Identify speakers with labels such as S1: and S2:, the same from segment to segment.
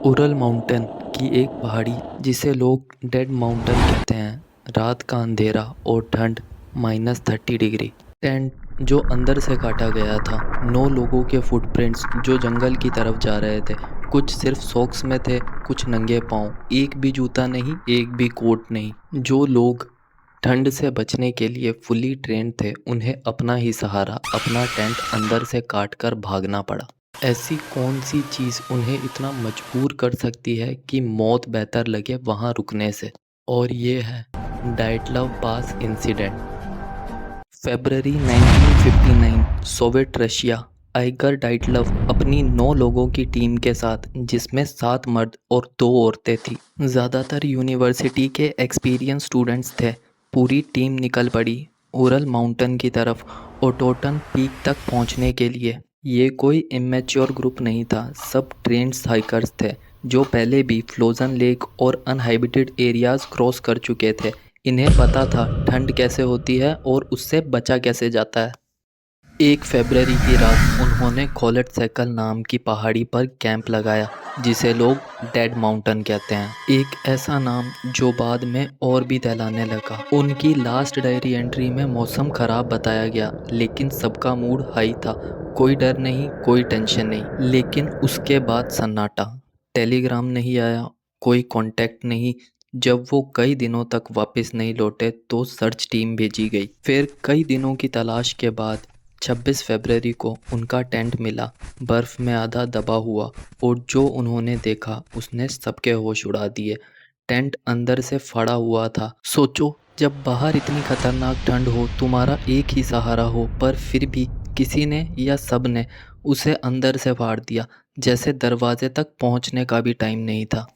S1: Ural mountain की एक पहाड़ी जिसे लोग डेड माउंटेन कहते हैं। रात का अंधेरा और ठंड -30 डिग्री। टेंट जो अंदर से काटा गया था। 9 लोगों के फुटप्रिंट्स जो जंगल की तरफ जा रहे थे। कुछ सिर्फ सॉक्स में थे, कुछ नंगे पाँव। एक भी जूता नहीं, एक भी कोट नहीं। जो लोग ठंड से बचने के लिए फुली ट्रेंड थे, उन्हें अपना ही सहारा, अपना टेंट अंदर से काट कर भागना पड़ा। ऐसी कौन सी चीज़ उन्हें इतना मजबूर कर सकती है कि मौत बेहतर लगे वहाँ रुकने से। और ये है डाइटलव पास इंसिडेंट। फरवरी 1959, सोवियत रशिया। आइगर डाइटलव अपनी 9 लोगों की टीम के साथ, जिसमें 7 मर्द और 2 औरतें थी। ज़्यादातर यूनिवर्सिटी के एक्सपीरियंस स्टूडेंट्स थे। पूरी टीम निकल पड़ी उरल माउंटेन की तरफ, ओटोटन पीक तक पहुंचने के लिए। ये कोई इमेच्योर ग्रुप नहीं था, सब ट्रेंड हाइकर्स थे जो पहले भी फ्रोजन लेक और अनहाइबिटेड एरियाज क्रॉस कर चुके थे। इन्हें पता था ठंड कैसे होती है और उससे बचा कैसे जाता है। 1 फरवरी की रात उन्होंने खोलट सैकल नाम की पहाड़ी पर कैंप लगाया, जिसे लोग डेड माउंटेन कहते हैं। एक ऐसा नाम जो बाद में और भी दहलाने लगा। उनकी लास्ट डायरी एंट्री में मौसम खराब बताया गया, लेकिन सबका मूड हाई था। कोई डर नहीं, कोई टेंशन नहीं। लेकिन उसके बाद सन्नाटा। टेलीग्राम नहीं आया, कोई कांटेक्ट नहीं। जब वो कई दिनों तक वापस नहीं लौटे तो सर्च टीम भेजी गई। फिर कई दिनों की तलाश के बाद 26 फरवरी को उनका टेंट मिला, बर्फ़ में आधा दबा हुआ। और जो उन्होंने देखा उसने सबके होश उड़ा दिए। टेंट अंदर से फटा हुआ था। सोचो, जब बाहर इतनी खतरनाक ठंड हो, तुम्हारा एक ही सहारा हो, पर फिर भी किसी ने या सब ने उसे अंदर से फाड़ दिया, जैसे दरवाजे तक पहुंचने का भी टाइम नहीं था।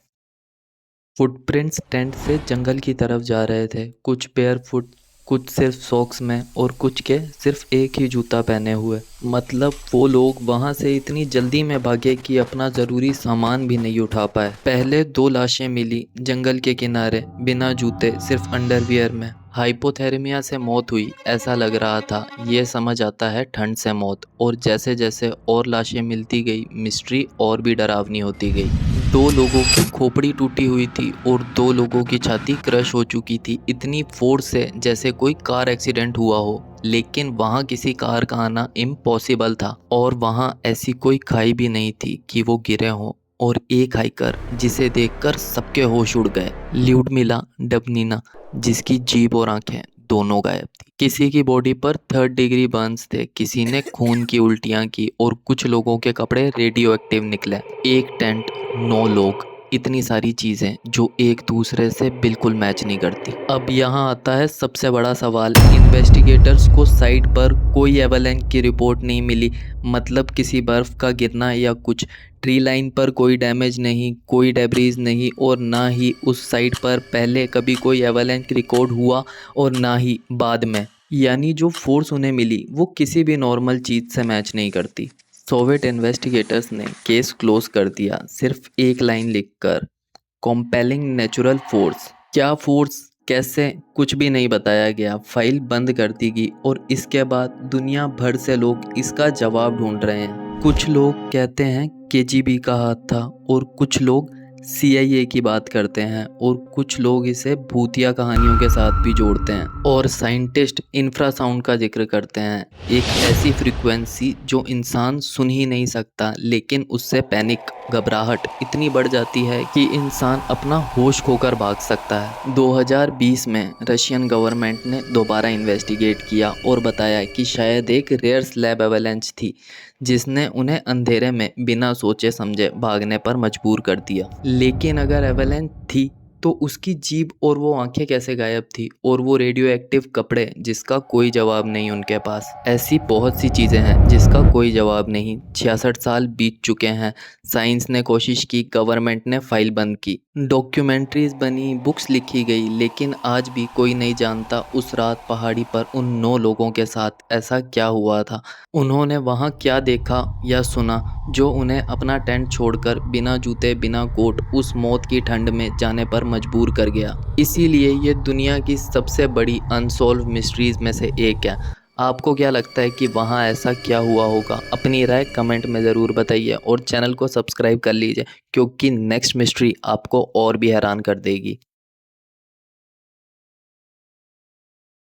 S1: फुटप्रिंट्स टेंट से जंगल की तरफ जा रहे थे, कुछ पेयर फुट, कुछ सिर्फ सॉक्स में और कुछ के सिर्फ एक ही जूता पहने हुए। मतलब वो लोग वहां से इतनी जल्दी में भागे कि अपना ज़रूरी सामान भी नहीं उठा पाए। पहले 2 लाशें मिली जंगल के किनारे, बिना जूते, सिर्फ अंडरवियर में। हाइपोथर्मिया से मौत हुई ऐसा लग रहा था। ये समझ आता है ठंड से मौत। और जैसे जैसे और लाशें मिलती गई, मिस्ट्री और भी डरावनी होती गई। 2 लोगों की खोपड़ी टूटी हुई थी और 2 लोगों की छाती क्रश हो चुकी थी, इतनी फोर्स से जैसे कोई कार एक्सीडेंट हुआ हो। लेकिन वहाँ किसी कार का आना इम्पॉसिबल था, और वहाँ ऐसी कोई खाई भी नहीं थी कि वो गिरे हों। और एक हाइकर जिसे देखकर सबके होश उड़ गए, ल्यूडमिला डबनिना, जिसकी जीभ और आंखें दोनों गायब थी। किसी की बॉडी पर 3rd डिग्री बर्न्स थे, किसी ने खून की उल्टियां की, और कुछ लोगों के कपड़े रेडियो एक्टिव निकले। एक टेंट, 9 लोग, इतनी सारी चीज़ें जो एक दूसरे से बिल्कुल मैच नहीं करती। अब यहाँ आता है सबसे बड़ा सवाल। इन्वेस्टिगेटर्स को साइट पर कोई एवलांच की रिपोर्ट नहीं मिली, मतलब किसी बर्फ़ का गिरना या कुछ। ट्री लाइन पर कोई डैमेज नहीं, कोई डेब्रीज नहीं, और ना ही उस साइट पर पहले कभी कोई एवलांच रिकॉर्ड हुआ और ना ही बाद में। यानी जो फोर्स उन्हें मिली वो किसी भी नॉर्मल चीज़ से मैच नहीं करती। सोवियत इन्वेस्टिगेटर्स ने केस क्लोज कर दिया, सिर्फ एक लाइन लिखकर, कॉम्पेलिंग नेचुरल फोर्स। क्या फोर्स, कैसे, कुछ भी नहीं बताया गया। फाइल बंद कर दी गई और इसके बाद दुनिया भर से लोग इसका जवाब ढूंढ रहे हैं। कुछ लोग कहते हैं केजीबी का हाथ था, और कुछ लोग CIA की बात करते हैं, और कुछ लोग इसे भूतिया कहानियों के साथ भी जोड़ते हैं। और साइंटिस्ट इंफ्रासाउंड का जिक्र करते हैं, एक ऐसी फ्रीक्वेंसी जो इंसान सुन ही नहीं सकता, लेकिन उससे पैनिक, घबराहट इतनी बढ़ जाती है कि इंसान अपना होश खोकर भाग सकता है। 2020 में रशियन गवर्नमेंट ने दोबारा इन्वेस्टिगेट किया और बताया कि शायद एक रेयर स्लैब एवलांच थी, जिसने उन्हें अंधेरे में बिना सोचे समझे भागने पर मजबूर कर दिया। लेकिन अगर एवलांच थी तो उसकी जीभ और वो आंखें कैसे गायब थी, और वो रेडियो एक्टिव कपड़े जिसका कोई जवाब नहीं उनके पास। ऐसी बहुत सी चीज़ें हैं जिसका कोई जवाब नहीं। 66 साल बीत चुके हैं। साइंस ने कोशिश की, गवर्नमेंट ने फाइल बंद की, डॉक्यूमेंट्रीज बनी, बुक्स लिखी गई, लेकिन आज भी कोई नहीं जानता उस रात पहाड़ी पर उन 9 लोगों के साथ ऐसा क्या हुआ था। उन्होंने वहाँ क्या देखा या सुना जो उन्हें अपना टेंट छोड़कर बिना जूते, बिना कोट, उस मौत की ठंड में जाने पर मजबूर कर गया। इसीलिए ये दुनिया की सबसे बड़ी अनसॉल्व मिस्ट्रीज में से एक है। आपको क्या लगता है कि वहाँ ऐसा क्या हुआ होगा? अपनी राय कमेंट में ज़रूर बताइए और चैनल को सब्सक्राइब कर लीजिए, क्योंकि नेक्स्ट मिस्ट्री आपको और भी हैरान कर देगी।